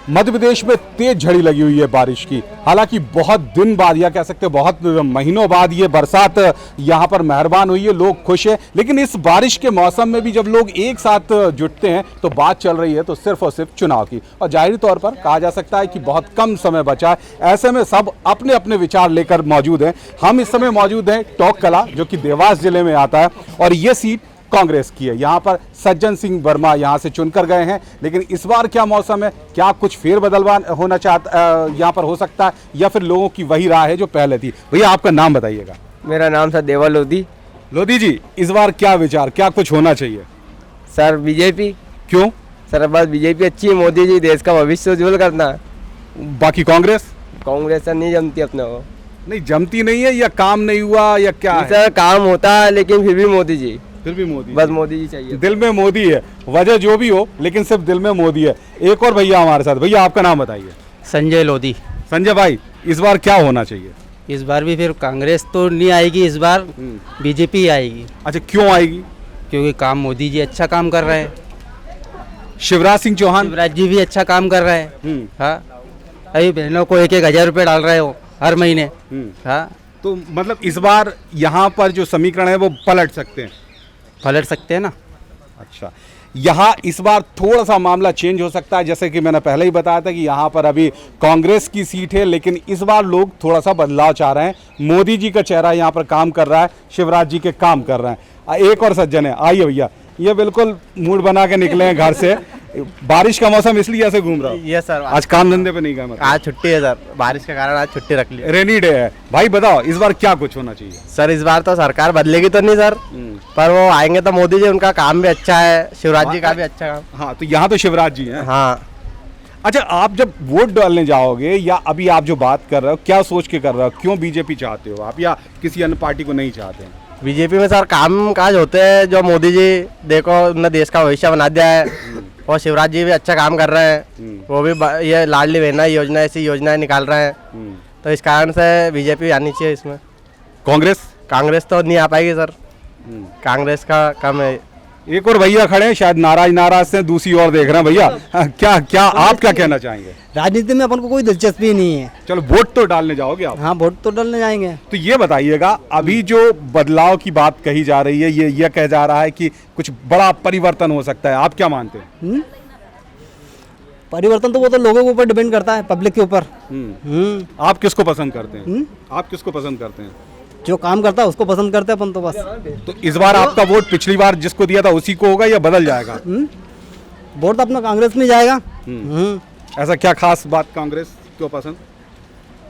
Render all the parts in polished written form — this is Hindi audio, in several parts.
मध्य प्रदेश में तेज झड़ी लगी हुई है बारिश की। हालांकि बहुत दिन बाद या कह सकते हैं बहुत महीनों बाद ये बरसात यहाँ पर मेहरबान हुई है, लोग खुश हैं। लेकिन इस बारिश के मौसम में भी जब लोग एक साथ जुटते हैं तो बात चल रही है तो सिर्फ और सिर्फ चुनाव की। और जाहिर तौर पर कहा जा सकता है कि बहुत कम समय बचा है, ऐसे में सब अपने अपने विचार लेकर मौजूद हैं। हम इस समय मौजूद हैं टोंक कला, जो कि देवास जिले में आता है, और ये सीट कांग्रेस की है। यहाँ पर सज्जन सिंह वर्मा यहाँ से चुनकर गए हैं। लेकिन इस बार क्या मौसम है, क्या कुछ फेरबदलवान होना यहाँ पर हो सकता है, या फिर लोगों की वही राय है जो पहले थी? भैया आपका नाम बताइएगा। मेरा नाम सर देवा लोधी। लोधी जी, इस बार क्या विचार, क्या कुछ होना चाहिए? Sir BJP. क्यों? सर बस बीजेपी अच्छी है, मोदी जी देश का भविष्य उज्जवल करना। बाकी कांग्रेस सर नहीं जमती अपने को। नहीं जमती नहीं है, या काम नहीं हुआ, या क्या है? सर काम होता है लेकिन फिर भी मोदी जी, फिर भी मोदी, बस मोदी जी चाहिए। दिल में मोदी है, वजह जो भी हो, लेकिन सिर्फ दिल में मोदी है। एक और भैया हमारे साथ। भैया आपका नाम बताइए। संजय लोधी। संजय भाई, इस बार क्या होना चाहिए? इस बार भी फिर कांग्रेस तो नहीं आएगी, इस बार बीजेपी आएगी। अच्छा, क्यों आएगी? क्योंकि काम मोदी जी अच्छा काम कर रहे हैं। शिवराज सिंह चौहान, शिवराज जी भी अच्छा काम कर रहे हैं। हाँ, अभी बहनों को 1,000 रुपये डाल रहे हो हर महीने। हाँ, तो मतलब इस बार यहाँ पर जो समीकरण है वो पलट सकते हैं। पलट सकते हैं ना। अच्छा, यहाँ इस बार थोड़ा सा मामला चेंज हो सकता है। जैसे कि मैंने पहले ही बताया था कि यहाँ पर अभी कांग्रेस की सीट है, लेकिन इस बार लोग थोड़ा सा बदलाव चाह रहे हैं। मोदी जी का चेहरा यहाँ पर काम कर रहा है, शिवराज जी के काम कर रहे हैं। एक और सज्जन है, आइए भैया। ये बिल्कुल मूड बना के निकले हैं घर से। बारिश का मौसम इसलिए ऐसे घूम रहा हूँ। ये सर आज काम धंधे पे नहीं गए मतलब? आज छुट्टी है सर, बारिश के कारण आज छुट्टी रख ली। रेनी डे है। भाई बताओ, इस बार क्या कुछ होना चाहिए? सर इस बार तो सरकार बदलेगी तो नहीं सर, पर वो आएंगे तो मोदी जी, उनका काम भी अच्छा है, शिवराज जी का भी अच्छा काम। हाँ, तो यहाँ तो शिवराज जी हैं। हाँ। अच्छा, आप जब वोट डालने जाओगे, या अभी आप जो बात कर रहे हो, क्या सोच के कर रहे हो? क्यों बीजेपी चाहते हो आप, या किसी अन्य पार्टी को नहीं चाहते हैं? बीजेपी में सर काम काज होते हैं, जो मोदी जी देखो उन्होंने देश का भविष्य बना दिया है, और शिवराज जी भी अच्छा काम कर रहे हैं। वो भी ये लाडली बहना योजना, ऐसी योजनाएं निकाल रहे हैं। तो इस कारण से बीजेपी आनी चाहिए इसमें। कांग्रेस तो नहीं आ पाएगी सर, कांग्रेस का कम है। एक और भैया खड़े हैं, शायद नाराज से दूसरी ओर देख रहे हैं। भैया क्या आप क्या कहना चाहेंगे? राजनीति में अपन को कोई दिलचस्पी नहीं है। चलो, वोट तो डालने जाओगे आप? हाँ, वोट तो डालने जाएंगे। तो ये बताइएगा, अभी जो बदलाव की बात कही जा रही है, ये कह जा रहा है कि कुछ बड़ा परिवर्तन हो सकता है, आप क्या मानते हैं? परिवर्तन तो वो तो लोगों के ऊपर डिपेंड करता है, पब्लिक के ऊपर। आप किसको पसंद करते हैं? आप किसको पसंद करते हैं? जो काम करता है उसको पसंद करते हैं अपन तो बस। तो इस बार आपका वोट पिछली बार जिसको दिया था उसी को होगा, या बदल जाएगा? वोट तो अपना कांग्रेस में जाएगा। ऐसा क्या खास बात कांग्रेस क्यों पसंद?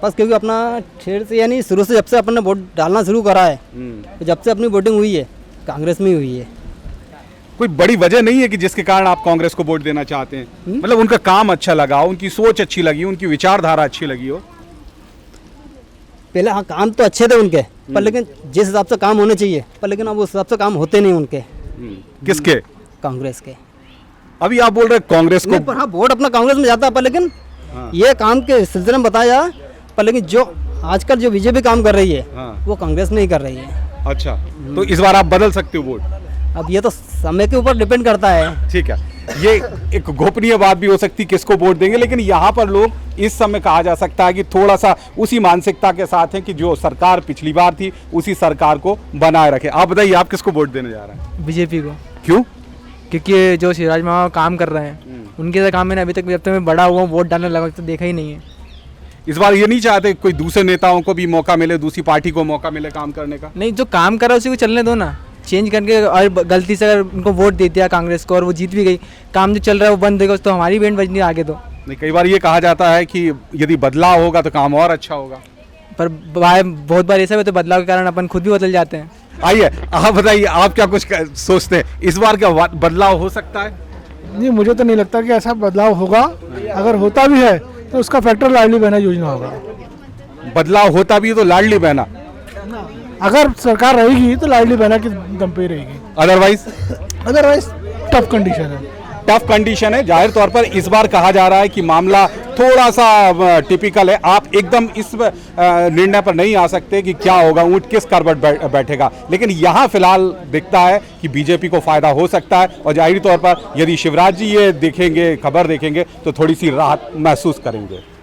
बस क्योंकि अपना ठेर से, यानी शुरू से जब से अपन ने वोट डालना शुरू करा है, तो जब से अपनी वोटिंग हुई है कांग्रेस में ही हुई है। कोई बड़ी वजह नहीं है कि जिसके कारण आप कांग्रेस को वोट देना चाहते हैं? मतलब उनका काम अच्छा लगा, उनकी सोच अच्छी लगी, उनकी विचारधारा अच्छी लगी हो? पहले हाँ, काम तो अच्छे थे उनके, पर लेकिन जिस हिसाब से काम होने चाहिए, पर लेकिन अब उस हिसाब से काम होते नहीं उनके। किसके? कांग्रेस के। अभी आप बोल रहे हैं कांग्रेस को? पर हाँ, वोट अपना कांग्रेस में जाता है, पर लेकिन ये काम के सिलसिले में बताया, पर लेकिन जो आजकल जो बीजेपी काम कर रही है वो कांग्रेस नहीं कर रही है। अच्छा, तो इस बार आप बदल सकते हो वोट? अब ये तो समय के ऊपर डिपेंड करता है। ठीक है, ये एक गोपनीय बात भी हो सकती है किसको वोट देंगे, लेकिन यहाँ पर लोग इस समय कहा जा सकता है कि थोड़ा सा उसी मानसिकता के साथ हैं कि जो सरकार पिछली बार थी उसी सरकार को बनाए रखे। आप बताइए, आप किसको वोट देने जा रहे हैं? बीजेपी को। क्यों? क्योंकि जो शिवराज मामा काम कर रहे हैं उनके काम मैंने अभी तक, जब तक मैं बड़ा हुआ वोट डालने लगा तो देखा ही नहीं है। इस बार ये नहीं चाहते कोई दूसरे नेताओं को भी मौका मिले, दूसरी पार्टी को मौका मिले काम करने का? नहीं, जो काम कर रहा है उसी को चलने दो ना, चेंज करके। और गलती से अगर उनको वोट दे दिया कांग्रेस को और वो जीत भी गई, काम जो चल रहा है वो बंद देगा तो हमारी बैंड बजनी आगे। तो नहीं, कई बार ये कहा जाता है कि यदि बदलाव होगा तो काम और अच्छा होगा, पर भाई बहुत बार ऐसा भी तो बदलाव के कारण अपन खुद भी बदल जाते हैं। आइए आप बताइए, आप क्या कुछ सोचते हैं, इस बार क्या बदलाव हो सकता है? नहीं, मुझे तो नहीं लगता कि ऐसा बदलाव होगा। अगर होता भी है तो उसका फैक्टर लाडली बहना योजना होगा। बदलाव होता भी है तो लाडली बहना, अगर सरकार रहेगी तो लाडली बहना की दम पे ही रहेगी, अदरवाइज टफ कंडीशन है। टफ कंडीशन है। जाहिर तौर पर इस बार कहा जा रहा है कि मामला थोड़ा सा टिपिकल है, आप एकदम इस निर्णय पर नहीं आ सकते कि क्या होगा, ऊंट किस करवट बैठेगा, लेकिन यहाँ फिलहाल दिखता है कि बीजेपी को फायदा हो सकता है। और जाहिर तौर पर यदि शिवराज जी ये देखेंगे, खबर देखेंगे, तो थोड़ी सी राहत महसूस करेंगे।